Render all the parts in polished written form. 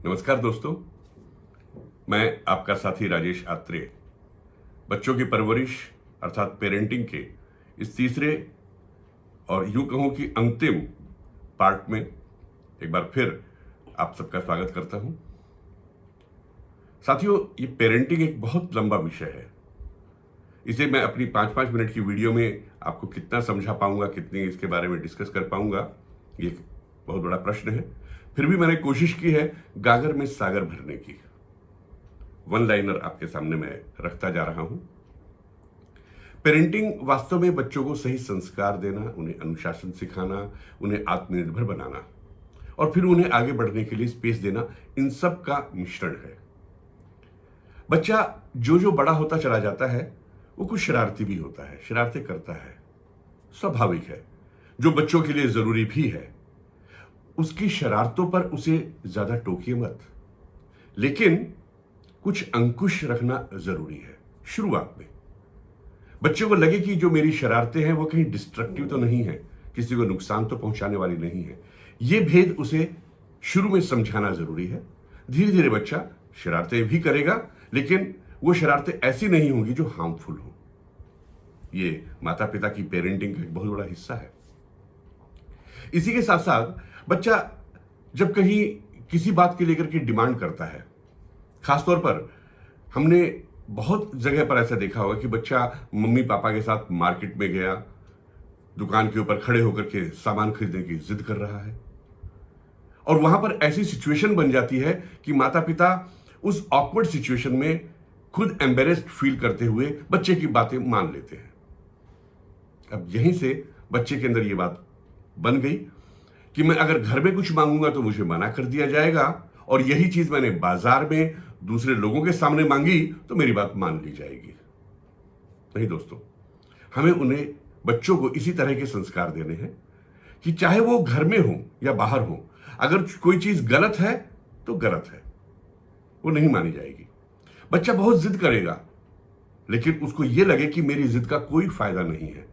नमस्कार दोस्तों, मैं आपका साथी राजेश आत्रेय बच्चों की परवरिश अर्थात पेरेंटिंग के इस तीसरे और यूं कहूं कि अंतिम पार्ट में एक बार फिर आप सबका स्वागत करता हूं। साथियों, ये पेरेंटिंग एक बहुत लंबा विषय है। इसे मैं अपनी 5-5 मिनट की वीडियो में आपको कितना समझा पाऊंगा, कितनी इसके बारे में डिस्कस कर पाऊंगा, ये बहुत बड़ा प्रश्न है। फिर भी मैंने कोशिश की है गागर में सागर भरने की। वन लाइनर आपके सामने मैं रखता जा रहा हूं। पेरेंटिंग वास्तव में बच्चों को सही संस्कार देना, उन्हें अनुशासन सिखाना, उन्हें आत्मनिर्भर बनाना और फिर उन्हें आगे बढ़ने के लिए स्पेस देना, इन सब का मिश्रण है। बच्चा जो बड़ा होता चला जाता है वो कुछ शरारती भी होता है, शरारतें करता है, स्वाभाविक है। जो बच्चों के लिए जरूरी भी है, उसकी शरारतों पर उसे ज्यादा टोकिए मत, लेकिन कुछ अंकुश रखना जरूरी है। शुरुआत में बच्चे को लगे कि जो मेरी शरारतें हैं वो कहीं डिस्ट्रक्टिव तो नहीं है, किसी को नुकसान तो पहुंचाने वाली नहीं है। यह भेद उसे शुरू में समझाना जरूरी है। धीरे धीरे बच्चा शरारतें भी करेगा, लेकिन वो शरारतें ऐसी नहीं होंगी जो हार्मफुल हो। ये माता पिता की पेरेंटिंग का एक बहुत बड़ा हिस्सा है। इसी के साथ साथ बच्चा जब कहीं किसी बात के लेकर के डिमांड करता है, खासतौर पर हमने बहुत जगह पर ऐसा देखा होगा कि बच्चा मम्मी पापा के साथ मार्केट में गया, दुकान के ऊपर खड़े होकर के सामान खरीदने की जिद कर रहा है और वहां पर ऐसी सिचुएशन बन जाती है कि माता पिता उस ऑकवर्ड सिचुएशन में खुद एम्बेरेस्ड फील करते हुए बच्चे की बातें मान लेते हैं। अब यहीं से बच्चे के अंदर यह बात बन गई कि मैं अगर घर में कुछ मांगूंगा तो मुझे मना कर दिया जाएगा, और यही चीज मैंने बाजार में दूसरे लोगों के सामने मांगी तो मेरी बात मान ली जाएगी। नहीं दोस्तों, हमें उन्हें बच्चों को इसी तरह के संस्कार देने हैं कि चाहे वो घर में हो या बाहर हो, अगर कोई चीज गलत है तो गलत है, वो नहीं मानी जाएगी। बच्चा बहुत जिद करेगा, लेकिन उसको यह लगे कि मेरी जिद का कोई फायदा नहीं है,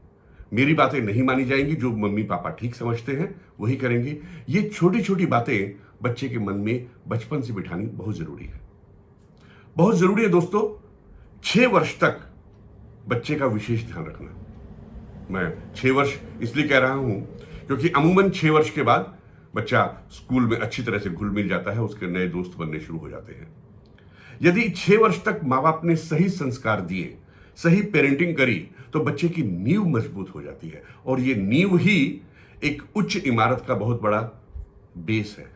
मेरी बातें नहीं मानी जाएंगी, जो मम्मी पापा ठीक समझते हैं वही करेंगे। ये छोटी छोटी बातें बच्चे के मन में बचपन से बिठानी बहुत जरूरी है। बहुत जरूरी है दोस्तों। 6 वर्ष तक बच्चे का विशेष ध्यान रखना। मैं 6 वर्ष इसलिए कह रहा हूं क्योंकि अमूमन 6 वर्ष के बाद बच्चा स्कूल में अच्छी तरह से घुल मिल जाता है, उसके नए दोस्त बनने शुरू हो जाते हैं। यदि 6 वर्ष तक माँ बाप ने सही संस्कार दिए, सही पेरेंटिंग करी, तो बच्चे की नींव मजबूत हो जाती है और ये नींव ही एक उच्च इमारत का बहुत बड़ा बेस है।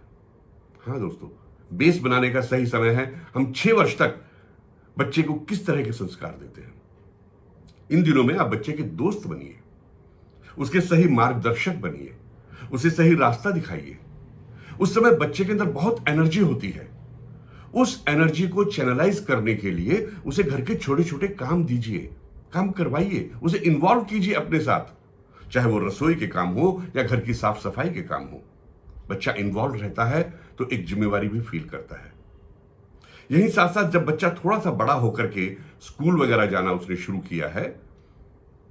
हाँ दोस्तों, बेस बनाने का सही समय है। हम 6 वर्ष तक बच्चे को किस तरह के संस्कार देते हैं। इन दिनों में आप बच्चे के दोस्त बनिए, उसके सही मार्गदर्शक बनिए, उसे सही रास्ता दिखाइए। उस समय बच्चे के अंदर बहुत एनर्जी होती है। उस एनर्जी को चैनलाइज करने के लिए उसे घर के छोटे छोटे काम दीजिए, काम करवाइए, उसे इन्वॉल्व कीजिए अपने साथ, चाहे वो रसोई के काम हो या घर की साफ सफाई के काम हो। बच्चा इन्वॉल्व रहता है तो एक जिम्मेवारी भी फील करता है। यही साथ साथ जब बच्चा थोड़ा सा बड़ा होकर के स्कूल वगैरह जाना उसने शुरू किया है,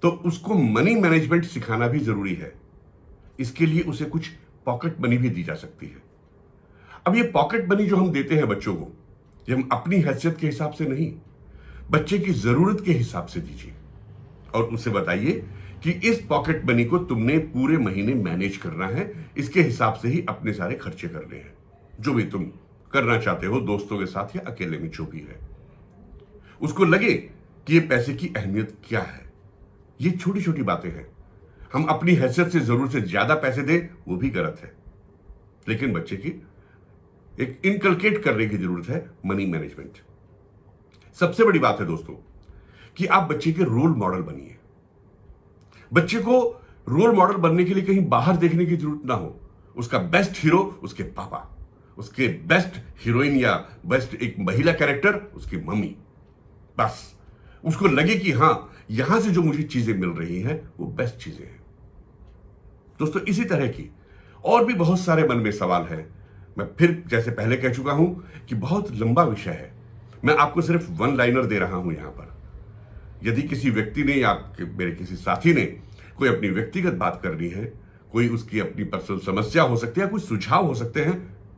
तो उसको मनी मैनेजमेंट सिखाना भी जरूरी है। इसके लिए उसे कुछ पॉकेट मनी भी दी जा सकती है। अब ये पॉकेट मनी जो हम देते हैं बच्चों को, ये हम अपनी हैसियत के हिसाब से नहीं, बच्चे की जरूरत के हिसाब से दीजिए और उसे बताइए कि इस पॉकेट मनी को तुमने पूरे महीने मैनेज करना है, इसके हिसाब से ही अपने सारे खर्चे करने हैं, जो भी तुम करना चाहते हो, दोस्तों के साथ या अकेले में, जो भी है। उसको लगे कि ये पैसे की अहमियत क्या है। ये छोटी छोटी बातें हैं। हम अपनी हैसियत से जरूरत से ज्यादा पैसे दें वो भी गलत है, लेकिन बच्चे की एक इनकलकेट करने की जरूरत है मनी मैनेजमेंट। सबसे बड़ी बात है दोस्तों कि आप बच्चे के रोल मॉडल बनिए। बच्चे को रोल मॉडल बनने के लिए कहीं बाहर देखने की जरूरत ना हो। उसका बेस्ट हीरो उसके पापा, उसके बेस्ट हीरोइन या बेस्ट एक महिला कैरेक्टर उसकी मम्मी। बस उसको लगे कि हां, यहां से जो मुझे चीजें मिल रही हैं वो बेस्ट चीजें हैं। दोस्तों, इसी तरह की और भी बहुत सारे मन में सवाल हैं। मैं फिर जैसे पहले कह चुका हूं कि बहुत लंबा विषय है। मैं आपको सिर्फ वन लाइनर दे रहा हूं यहां पर। यदि किसी व्यक्ति ने या मेरे किसी साथी ने कोई अपनी व्यक्तिगत बात करनी है, कोई उसकी अपनी पर्सनल समस्या हो सकती है, कुछ सुझाव हो सकते हैं,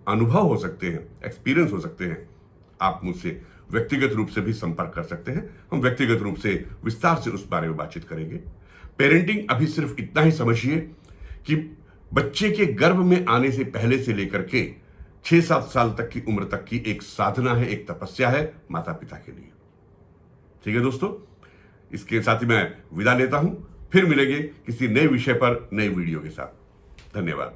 अनुभव हो सकते हैं, एक्सपीरियंस हो सकते हैं, आप मुझसे व्यक्तिगत रूप से भी संपर्क कर सकते हैं। हम व्यक्तिगत रूप से विस्तार से उस बारे में बातचीत करेंगे। पेरेंटिंग अभी सिर्फ इतना ही समझिए कि बच्चे के गर्भ में आने से पहले से लेकर के 6-7 साल तक की उम्र तक की एक साधना है, एक तपस्या है माता पिता के लिए। ठीक है दोस्तों, इसके साथ ही मैं विदा लेता हूं। फिर मिलेंगे किसी नए विषय पर, नए वीडियो के साथ। धन्यवाद।